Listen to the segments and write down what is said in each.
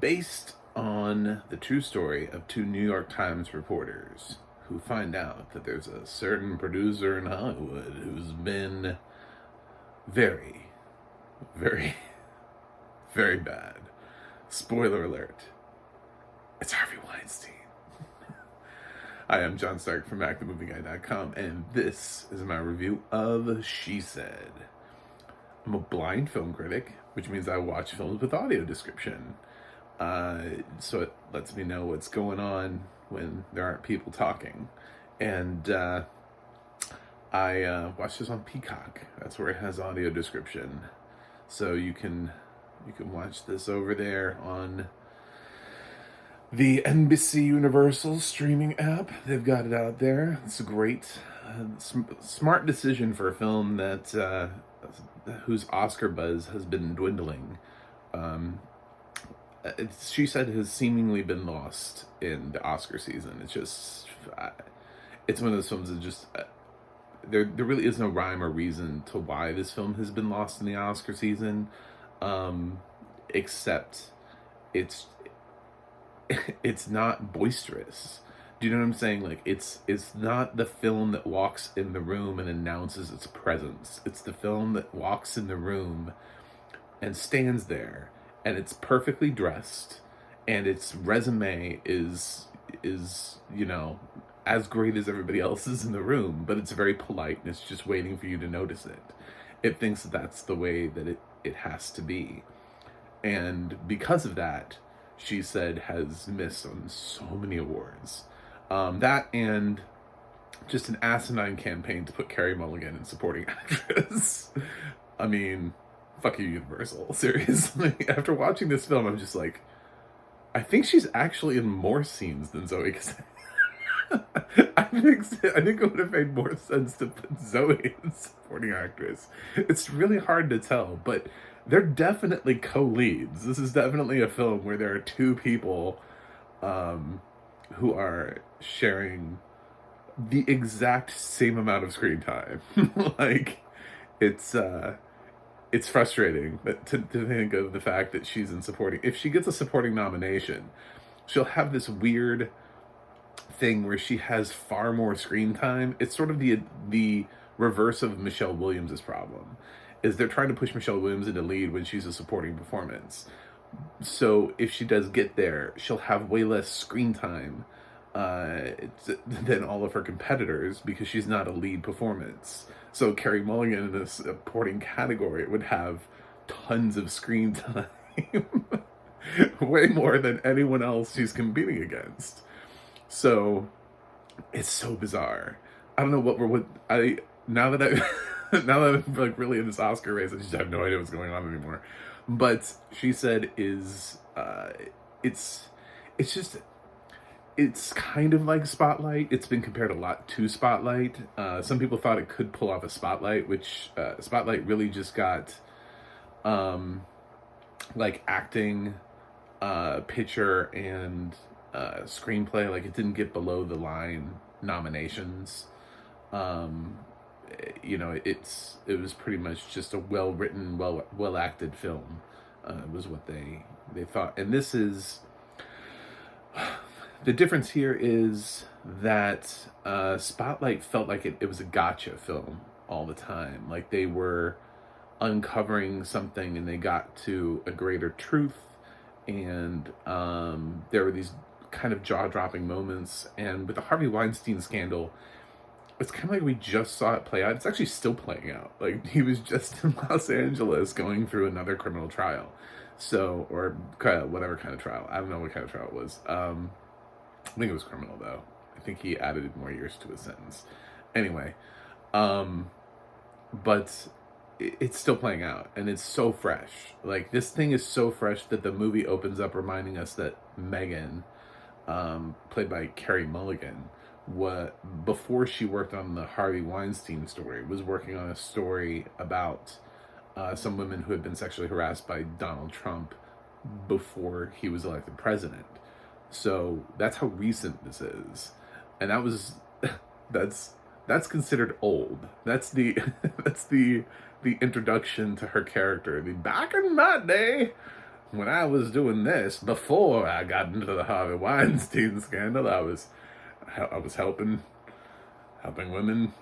based on the true story of two New York Times reporters who find out that there's a certain producer in Hollywood who's been very, very, very bad. Spoiler alert, it's Harvey Weinstein. I am John Stark from MacTheMovieGuy.com, and this is my review of She Said. I'm a blind film critic, which means I watch films with audio description. So it lets me know what's going on when there aren't people talking. And I watch this on Peacock. That's where it has audio description. So you can watch this over there on the NBC Universal streaming app. They've got it out there. It's a great, smart decision for a film that whose Oscar buzz has been dwindling. She Said has seemingly been lost in the Oscar season. It's just, it's one of those films that just, there really is no rhyme or reason to why this film has been lost in the Oscar season, except it's not boisterous. Do you know what I'm saying? Like, it's not the film that walks in the room and announces its presence. It's the film that walks in the room and stands there, and it's perfectly dressed, and its resume is you know, as great as everybody else's in the room, but it's very polite, and it's just waiting for you to notice it. It thinks that that's the way that it has to be. And because of that, She Said has missed on so many awards. That and just an asinine campaign to put Carey Mulligan in supporting actress. I mean, fuck you, Universal. Seriously. After watching this film, I'm just like, I think she's actually in more scenes than Zoe. I think it would have made more sense to put Zoe in supporting actress. It's really hard to tell, but they're definitely co-leads. This is definitely a film where there are two people who are sharing the exact same amount of screen time. Like, it's frustrating to think of the fact that she's in supporting. If she gets a supporting nomination, she'll have this weird thing where she has far more screen time. It's sort of the reverse of Michelle Williams' problem, is they're trying to push Michelle Williams into lead when she's a supporting performance. So if she does get there, she'll have way less screen time than all of her competitors because she's not a lead performance. So Carey Mulligan in a supporting category would have tons of screen time, way more than anyone else she's competing against. So it's so bizarre. I don't know now that I'm like really in this Oscar race, I just have no idea what's going on anymore. But She Said is it's kind of like Spotlight. It's been compared a lot to Spotlight. Some people thought it could pull off a Spotlight, which Spotlight really just got like acting, picture, and screenplay. Like, it didn't get below the line nominations. You know, it was pretty much just a well-written, well acted film. Was what they thought. And this is the difference here is that Spotlight felt like it was a gotcha film all the time. Like, they were uncovering something and they got to a greater truth, and there were these kind of jaw-dropping moments. And with the Harvey Weinstein scandal, it's kind of like we just saw it play out. It's actually still playing out. Like, he was just in Los Angeles going through another criminal trial. So, or whatever kind of trial. I don't know what kind of trial it was. I think it was criminal, though. I think he added more years to his sentence. Anyway, but it's still playing out, and it's so fresh. Like, this thing is so fresh that the movie opens up reminding us that Megan, played by Carey Mulligan, before she worked on the Harvey Weinstein story, was working on a story about some women who had been sexually harassed by Donald Trump before he was elected president. So that's how recent this is, and that's considered old. That's the introduction to her character. The back in that day, when I was doing this before I got into the Harvey Weinstein scandal, I was helping women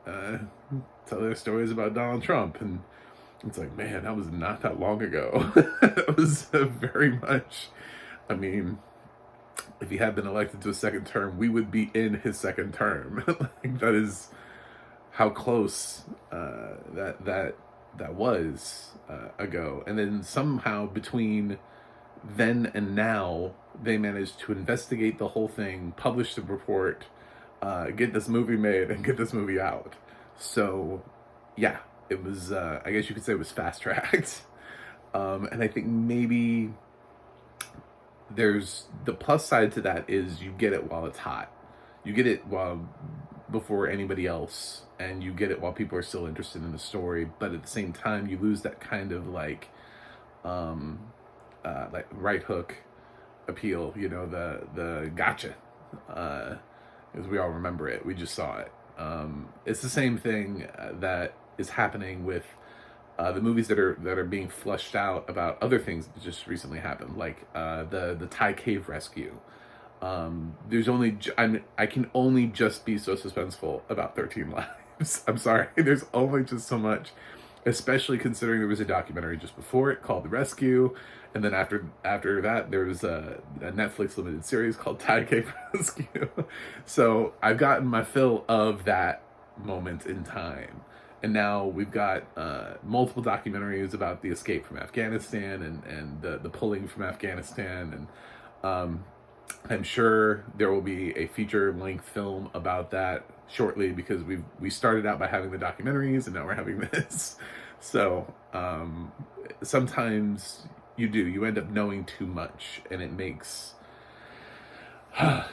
tell their stories about Donald Trump, and it's like, man, that was not that long ago. It was very much. I mean, if he had been elected to a second term, we would be in his second term. Like, that is how close that was ago. And then somehow between then and now, they managed to investigate the whole thing, publish the report, get this movie made, and get this movie out. So, yeah, it was, I guess you could say it was fast-tracked. And I think maybe there's, the plus side to that is you get it while it's hot. You get it before anybody else, and you get it while people are still interested in the story, but at the same time, you lose that kind of like right hook appeal, you know, the gotcha, as we all remember it. We just saw it. It's the same thing that is happening with the movies that are being flushed out about other things that just recently happened, like the Thai cave rescue. There's only I can only just be so suspenseful about 13 Lives. I'm sorry. There's only just so much, especially considering there was a documentary just before it called The Rescue, and then after that there was a Netflix limited series called Thai Cave Rescue. So I've gotten my fill of that moment in time. And now we've got multiple documentaries about the escape from Afghanistan and the pulling from Afghanistan. And I'm sure there will be a feature-length film about that shortly, because we started out by having the documentaries, and now we're having this. So sometimes you end up knowing too much, and it makes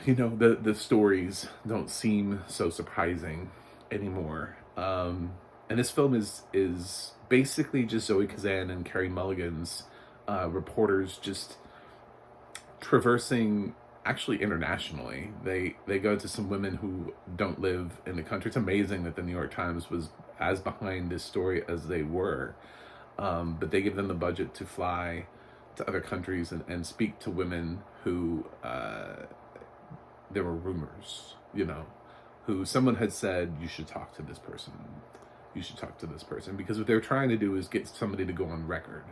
you know, the stories don't seem so surprising anymore. And this film is basically just Zoe Kazan and Carey Mulligan's reporters just traversing, actually internationally. They go to some women who don't live in the country. It's amazing that the New York Times was as behind this story as they were. But they give them the budget to fly to other countries and speak to women who, there were rumors, you know, who someone had said, you should talk to this person. You should talk to this person. Because what they're trying to do is get somebody to go on record.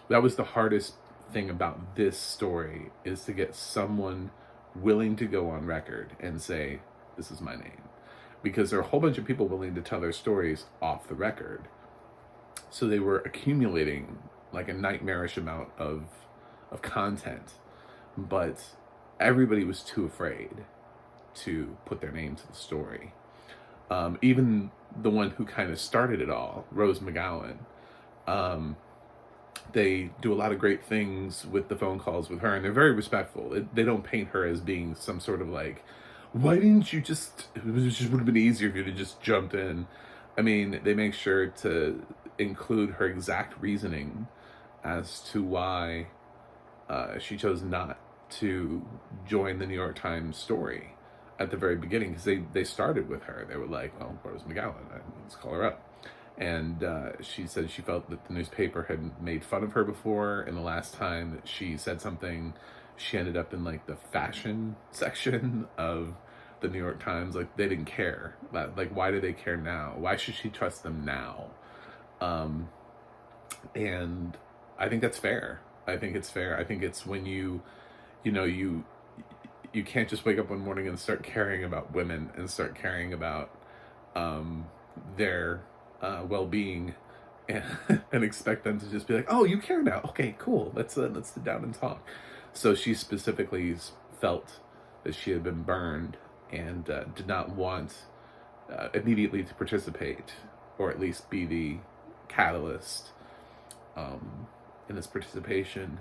That was the hardest thing about this story, is to get someone willing to go on record and say, this is my name. Because there are a whole bunch of people willing to tell their stories off the record. So they were accumulating like a nightmarish amount of content. But everybody was too afraid to put their name to the story. Even the one who kind of started it all, Rose McGowan, they do a lot of great things with the phone calls with her, and they're very respectful. They don't paint her as being some sort of like, why didn't you just, it just would have been easier if you'd have just jumped in. I mean, they make sure to include her exact reasoning as to why she chose not to join the New York Times story at the very beginning, because they started with her. They were like, well, Rose McGowan, let's call her up. And she said she felt that the newspaper had made fun of her before, and the last time that she said something, she ended up in like the fashion section of the New York Times. Like, they didn't care. Like, why do they care now? Why should she trust them now? And I think that's fair. I think it's fair. I think it's when you can't just wake up one morning and start caring about women and start caring about their well-being and expect them to just be like, oh, you care now, okay, cool, let's sit down and talk. So she specifically felt that she had been burned and did not want immediately to participate, or at least be the catalyst in this participation.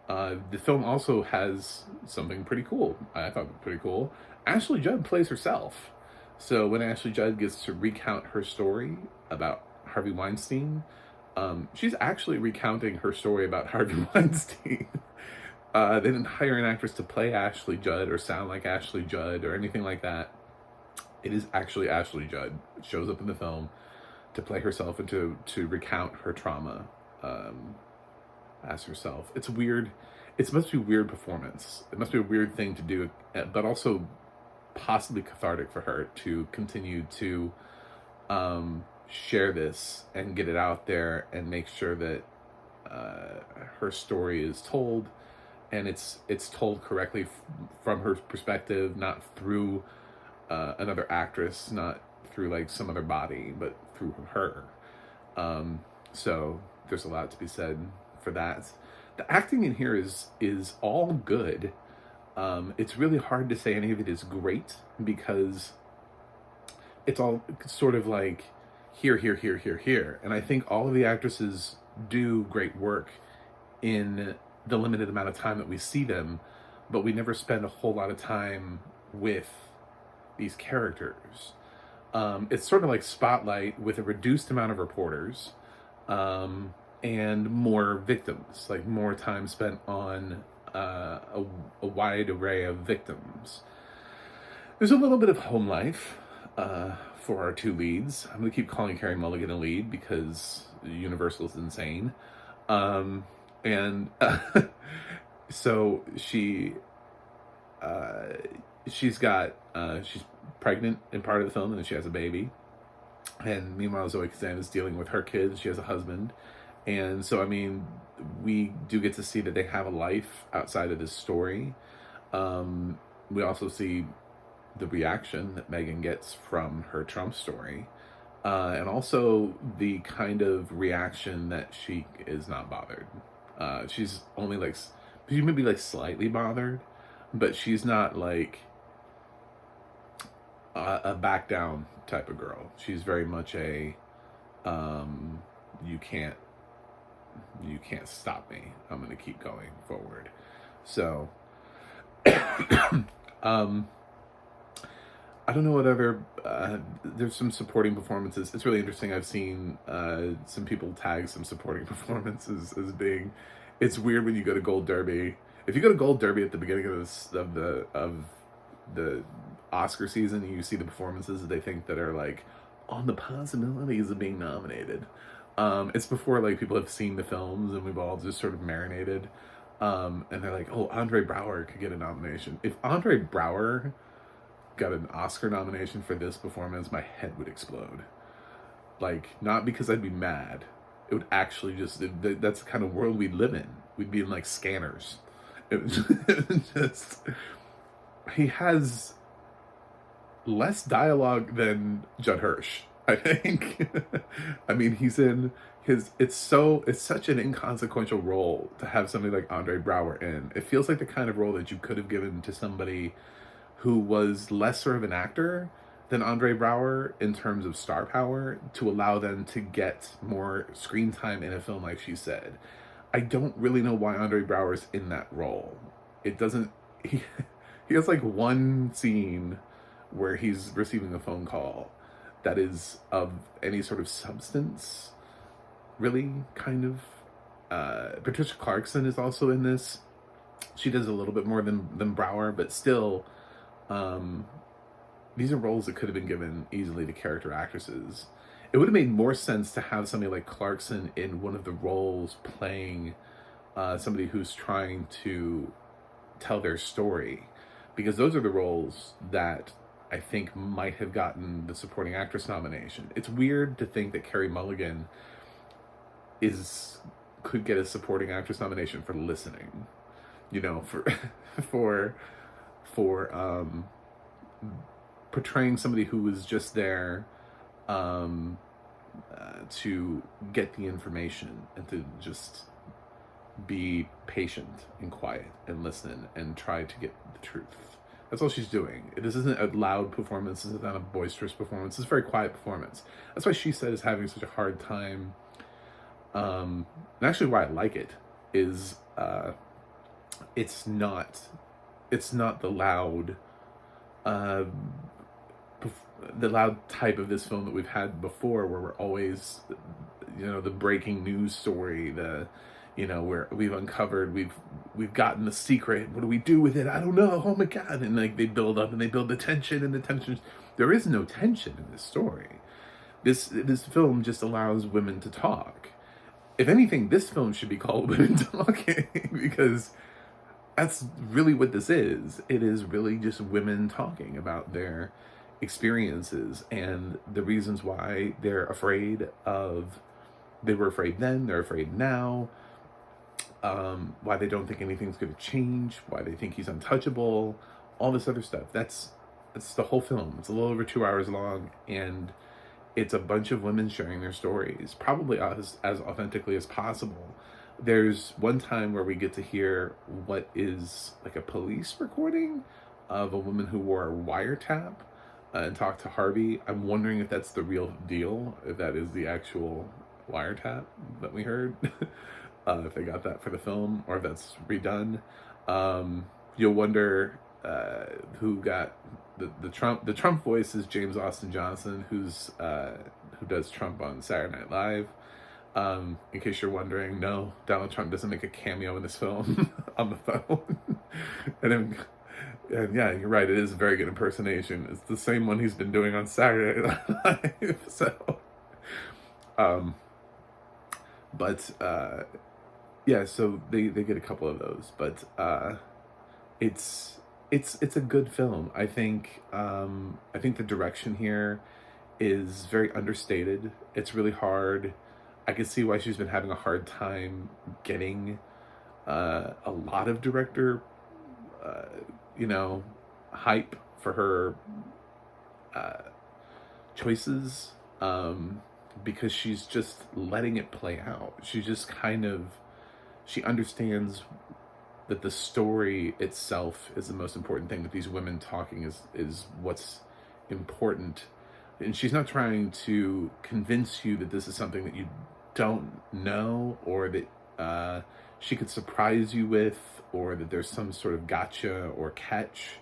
The film also has something pretty cool. I thought pretty cool. Ashley Judd plays herself. So when Ashley Judd gets to recount her story about Harvey Weinstein, she's actually recounting her story about Harvey Weinstein. They didn't hire an actress to play Ashley Judd or sound like Ashley Judd or anything like that. It is actually Ashley Judd. It shows up in the film to play herself and to recount her trauma as herself. It's weird. It must be a weird performance. It must be a weird thing to do, but also possibly cathartic for her to continue to share this and get it out there and make sure that her story is told, and it's told correctly from her perspective, not through another actress, not through like some other body, but through her. So there's a lot to be said for that. The acting in here is all good. It's really hard to say any of it is great because it's all sort of like here, here, here, here, here. And I think all of the actresses do great work in the limited amount of time that we see them, but we never spend a whole lot of time with these characters. It's sort of like Spotlight with a reduced amount of reporters, and more victims, like more time spent on a wide array of victims. There's a little bit of home life for our two leads. I'm going to keep calling Carey Mulligan a lead because Universal's insane. So she's pregnant in part of the film, and then she has a baby. And meanwhile, Zoe Kazan is dealing with her kids. She has a husband. And so, I mean, we do get to see that they have a life outside of this story. We also see the reaction that Megan gets from her Trump story. And also the kind of reaction that she is not bothered. She's only like, she may be like slightly bothered, but she's not like a back down type of girl. She's very much a, you can't stop me. I'm going to keep going forward. So, I don't know what other, there's some supporting performances. It's really interesting. I've seen some people tag some supporting performances as being, it's weird when you go to Gold Derby. If you go to Gold Derby at the beginning of the Oscar season, and you see the performances that they think that are like on the possibilities of being nominated. It's before like people have seen the films and we've all just sort of marinated. And they're like, oh, Andre Braugher could get a nomination. If Andre Braugher got an Oscar nomination for this performance, my head would explode. Like, not because I'd be mad. It would actually just, that's the kind of world we'd live in. We'd be in like Scanners. It was just, he has less dialogue than Judd Hirsch, I think. I mean, he's in his, it's such an inconsequential role to have somebody like Andre Braugher in. It feels like the kind of role that you could have given to somebody who was lesser of an actor than Andre Braugher in terms of star power, to allow them to get more screen time in a film like She Said. I don't really know why Andre Braugher's in that role. It doesn't, he has like one scene where he's receiving a phone call that is of any sort of substance, really, kind of. Patricia Clarkson is also in this. She does a little bit more than Braugher, but still, these are roles that could have been given easily to character actresses. It would have made more sense to have somebody like Clarkson in one of the roles playing somebody who's trying to tell their story, because those are the roles that I think might have gotten the supporting actress nomination. It's weird to think that Carey Mulligan could get a supporting actress nomination for listening, you know, for portraying somebody who was just there to get the information and to just be patient and quiet and listen and try to get the truth. That's all she's doing. This isn't a loud performance. This is not a boisterous performance. It's a very quiet performance. That's why She Said is having such a hard time. And actually why I like it is it's not the loud type of this film that we've had before, where we're always, you know, the breaking news story, where we've uncovered, we've gotten the secret. What do we do with it? I don't know. Oh my God. And like they build up and they build the tension, and the tension, there is no tension in this story. This film just allows women to talk. if anything, this film should be called Women Talking, because that's really what this is. It is really just women talking about their experiences and the reasons why they're afraid of, they were afraid then, they're afraid now, why they don't think anything's going to change, why they think he's untouchable, all this other stuff. That's the whole film. It's a little over 2 hours long, and it's a bunch of women sharing their stories, probably as authentically as possible. There's one time where we get to hear what is like a police recording of a woman who wore a wiretap and talked to Harvey. I'm wondering if that's the real deal, if that is the actual wiretap that we heard, if they got that for the film, or if that's redone. You'll wonder who got the Trump voice is James Austin Johnson, who does Trump on Saturday Night Live. In case you're wondering, no, Donald Trump doesn't make a cameo in this film on the phone. and yeah, you're right, it is a very good impersonation. It's the same one he's been doing on Saturday Night Live. So, yeah, so they get a couple of those, but it's a good film. I think the direction here is very understated. It's really hard. I can see why she's been having a hard time getting a lot of director, hype for her choices, because she's just letting it play out. She just she understands that the story itself is the most important thing, that these women talking is what's important. And she's not trying to convince you that this is something that you don't know, or that she could surprise you with, or that there's some sort of gotcha or catch.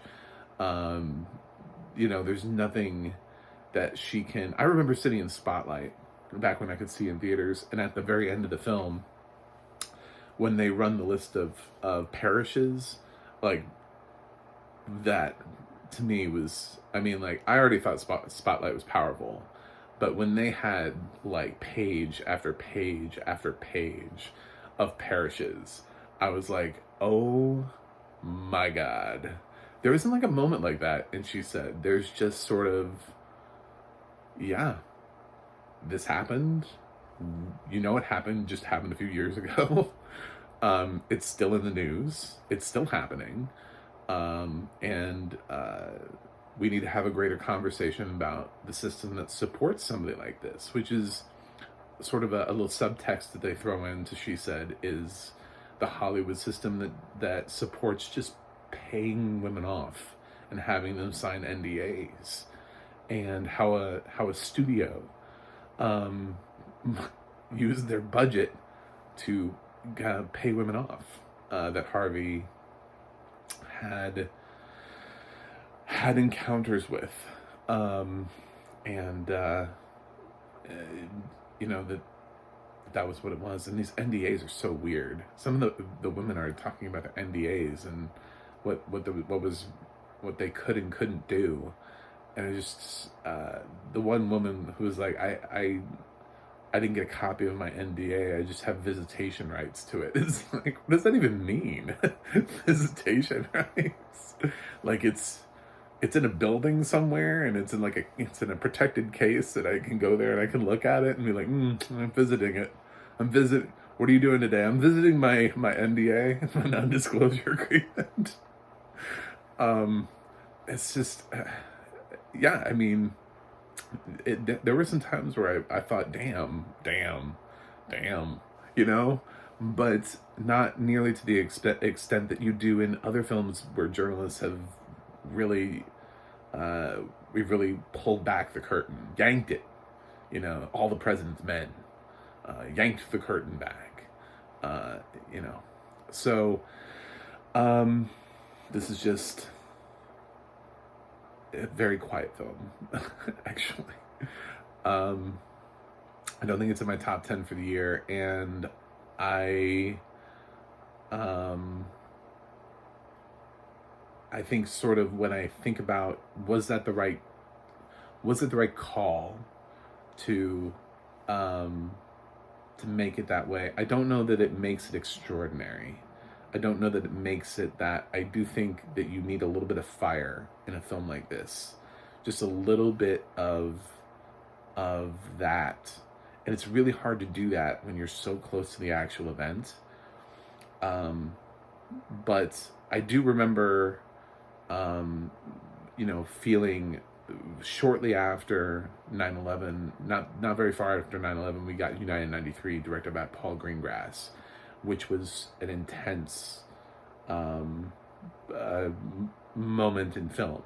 There's nothing that she can... I remember sitting in Spotlight back when I could see in theaters, and at the very end of the film, when they run the list of parishes, like, that to me was, I already thought Spotlight was powerful, but when they had like page after page after page of parishes, I was like, oh my God. There isn't like a moment like that. And she said, there's just sort of, yeah, this happened. It happened, just happened a few years ago. It's still in the news. It's still happening. And we need to have a greater conversation about the system that supports somebody like this, which is sort of a little subtext that they throw into, she said, is the Hollywood system that supports just paying women off and having them sign NDAs, and how a studio used their budget to pay women off, that Harvey had encounters with, that was what it was. And these NDAs are so weird. Some of the women are talking about their NDAs and what they could and couldn't do, and it just the one woman who was like, I didn't get a copy of my NDA. I just have visitation rights to it. It's like, what does that even mean? Visitation rights? Like it's in a building somewhere, and it's in a protected case that I can go there and I can look at it and be like, I'm visiting it. What are you doing today? I'm visiting my NDA, my non-disclosure agreement. It's just, yeah. There were some times where I thought, damn, but not nearly to the extent that you do in other films where journalists have really, we've really pulled back the curtain, yanked it, All the President's Men, yanked the curtain back, So, this is just a very quiet film, actually. I don't think it's in my top 10 for the year, and I think sort of when I think about, was it the right call to to make it that way. I don't know that it makes it extraordinary. I don't know that it makes it that. I do think that you need a little bit of fire in a film like this. Just a little bit of that. And it's really hard to do that when you're so close to the actual event. But I do remember, feeling shortly after 9/11, not very far after 9/11, we got United 93, directed by Paul Greengrass, which was an intense moment in film.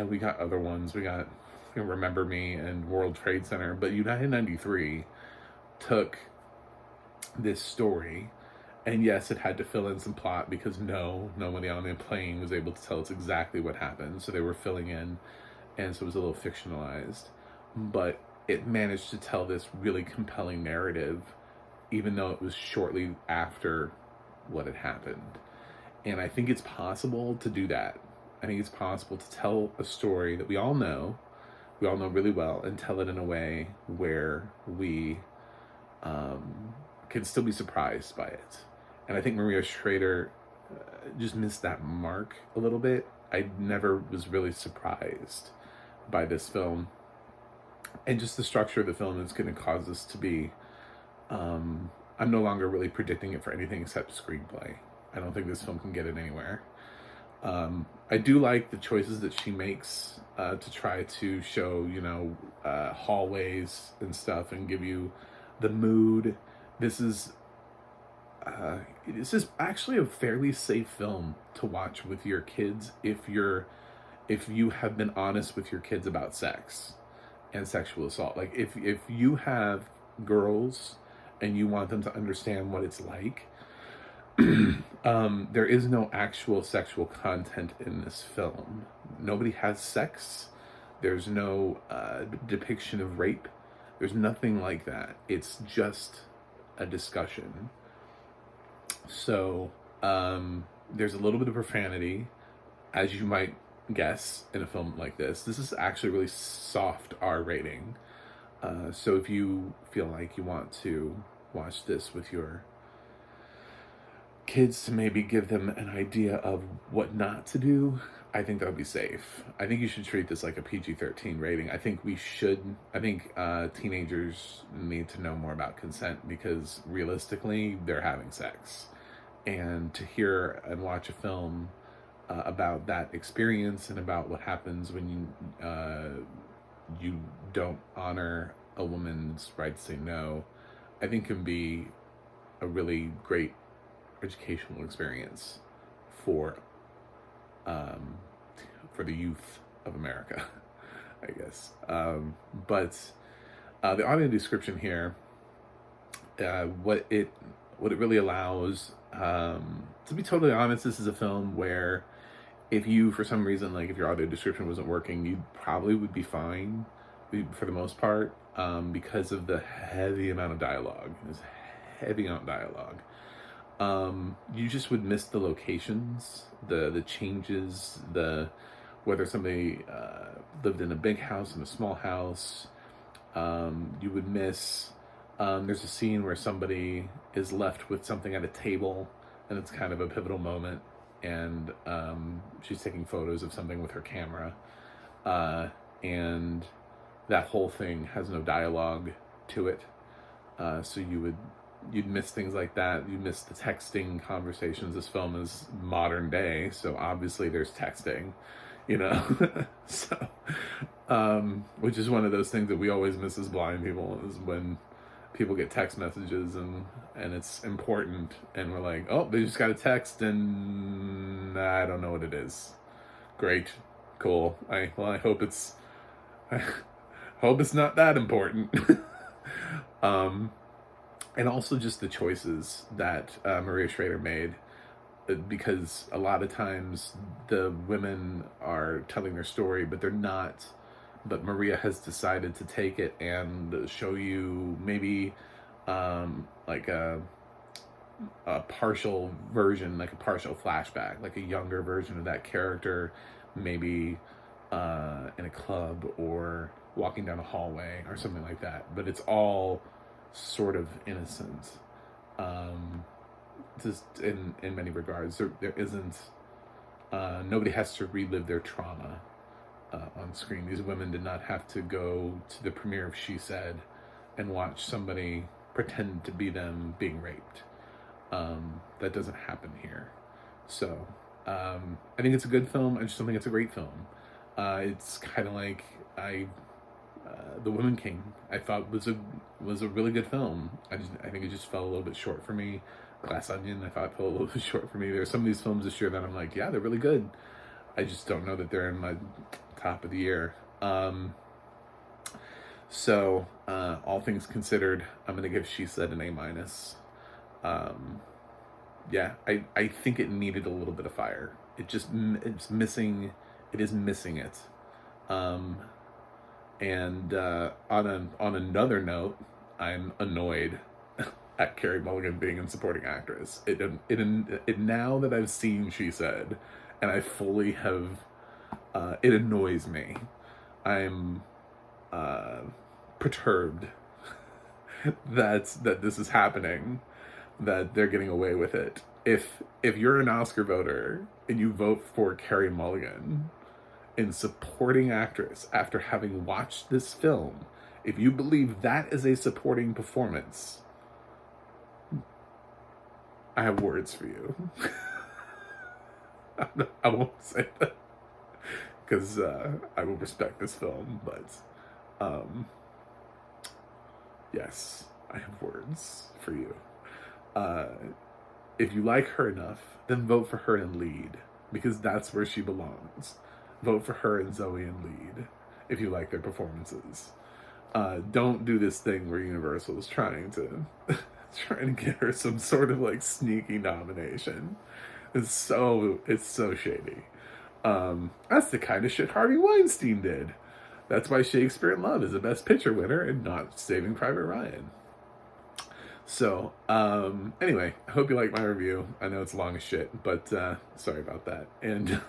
We got other ones. We got Remember Me and World Trade Center, but United 93 took this story, and yes, it had to fill in some plot because nobody on the plane was able to tell us exactly what happened, so they were filling in, and so it was a little fictionalized, but it managed to tell this really compelling narrative, even though it was shortly after what had happened. And I think it's possible to do that. I think it's possible to tell a story that we all know really well, and tell it in a way where we can still be surprised by it. And I think Maria Schrader just missed that mark a little bit. I never was really surprised by this film. And just the structure of the film is going to cause us to be, I'm no longer really predicting it for anything except screenplay. I don't think this film can get it anywhere. I do like the choices that she makes to try to show, hallways and stuff and give you the mood. This is actually a fairly safe film to watch with your kids if you have been honest with your kids about sex and sexual assault. Like if you have girls and you want them to understand what it's like, there is no actual sexual content in this film. Nobody has sex. There's no depiction of rape. There's nothing like that. It's just a discussion. So there's a little bit of profanity, as you might guess, in a film like this. This is actually a really soft R rating. So if you feel like you want to watch this with your kids to maybe give them an idea of what not to do, I think that would be safe. I think you should treat this like a PG-13 rating. I think teenagers need to know more about consent, because realistically, they're having sex. And to hear and watch a film about that experience and about what happens when you don't honor a woman's right to say no, I think can be a really great educational experience for the youth of America, I guess. But the audio description here, what it really allows, to be totally honest, this is a film where if you, for some reason, like if your audio description wasn't working, you probably would be fine for the most part, because of the heavy amount of dialogue. There's heavy amount of dialogue. You just would miss the locations, the changes, whether somebody lived in a big house, in a small house. You would miss, there's a scene where somebody is left with something at a table, and it's kind of a pivotal moment, and she's taking photos of something with her camera, and that whole thing has no dialogue to it, so you'd miss things like that. You miss the texting conversations. This film is modern day, so obviously there's texting, so which is one of those things that we always miss as blind people, is when people get text messages and it's important, and we're like, oh, they just got a text and I don't know what it is. Great, cool. I hope it's not that important. And also just the choices that Maria Schrader made, because a lot of times the women are telling their story, but they're not. But Maria has decided to take it and show you maybe like a partial version, like a partial flashback, like a younger version of that character, maybe in a club or walking down a hallway or something like that. But it's all sort of innocent. Just in many regards, there isn't. Nobody has to relive their trauma on screen. These women did not have to go to the premiere of She Said and watch somebody pretend to be them being raped. That doesn't happen here. So I think it's a good film. I just don't think it's a great film. It's kind of like The Woman King. I thought was a really good film. I think it just fell a little bit short for me. Glass Onion, I thought fell a little bit short for me. There are some of these films this year that I'm like, yeah, they're really good. I just don't know that they're in my top of the year. So all things considered, I'm gonna give She Said an A-. Yeah, I think it needed a little bit of fire. It's missing. It is missing it. And on another note, I'm annoyed at Carey Mulligan being in supporting actress. It now that I've seen She Said, and I fully have, it annoys me. I'm perturbed that this is happening, that they're getting away with it. If you're an Oscar voter and you vote for Carey Mulligan in supporting actress after having watched this film, if you believe that is a supporting performance, I have words for you. I won't say that because I will respect this film, but yes, I have words for you. If you like her enough, then vote for her in lead, because that's where she belongs. Vote for her and Zoe in lead if you like their performances. Don't do this thing where Universal is trying to get her some sort of like sneaky nomination. It's so shady. That's the kind of shit Harvey Weinstein did. That's why Shakespeare in Love is the Best Picture winner and not Saving Private Ryan. So, anyway, I hope you like my review. I know it's long as shit, but sorry about that. And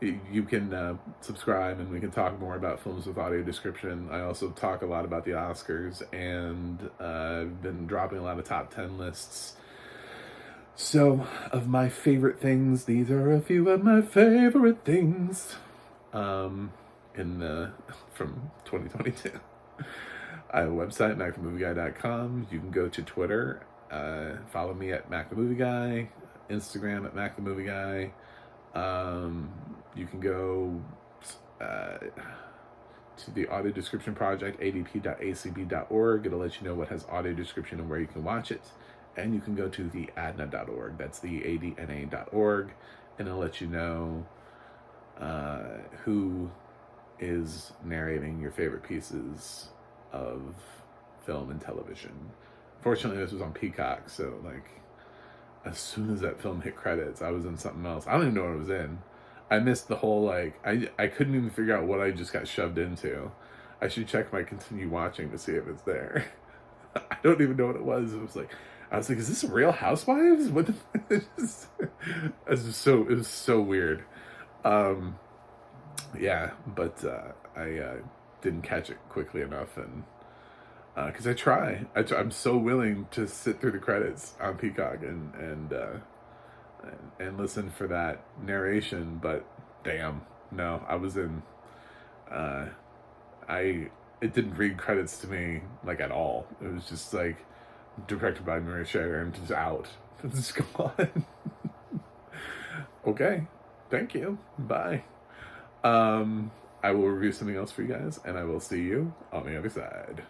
you can subscribe and we can talk more about films with audio description. I also talk a lot about the Oscars, and I've been dropping a lot of top 10 lists. So, of my favorite things, these are a few of my favorite things from 2022. I have a website, macthemovieguy.com. You can go to Twitter, follow me at macthemovieguy, Instagram at macthemovieguy. You can go to the audio description project, adp.acb.org. It'll let you know what has audio description and where you can watch it. And you can go to the ADNA.org. That's the ADNA.org. And it'll let you know who is narrating your favorite pieces of film and television. Fortunately, this was on Peacock, so like as soon as that film hit credits, I was in something else. I don't even know what I was in. I missed the whole like I couldn't even figure out what I just got shoved into. I should check my continue watching to see if it's there. I don't even know what it was. I was like, is this Real Housewives? What the it was so weird. Yeah, but I didn't catch it quickly enough, and because I'm so willing to sit through the credits on Peacock and listen for that narration, but damn, no, I was in. It didn't read credits to me like at all. It was just like directed by Maria Schrader and just out. Just come on. Okay, thank you. Bye. I will review something else for you guys, and I will see you on the other side.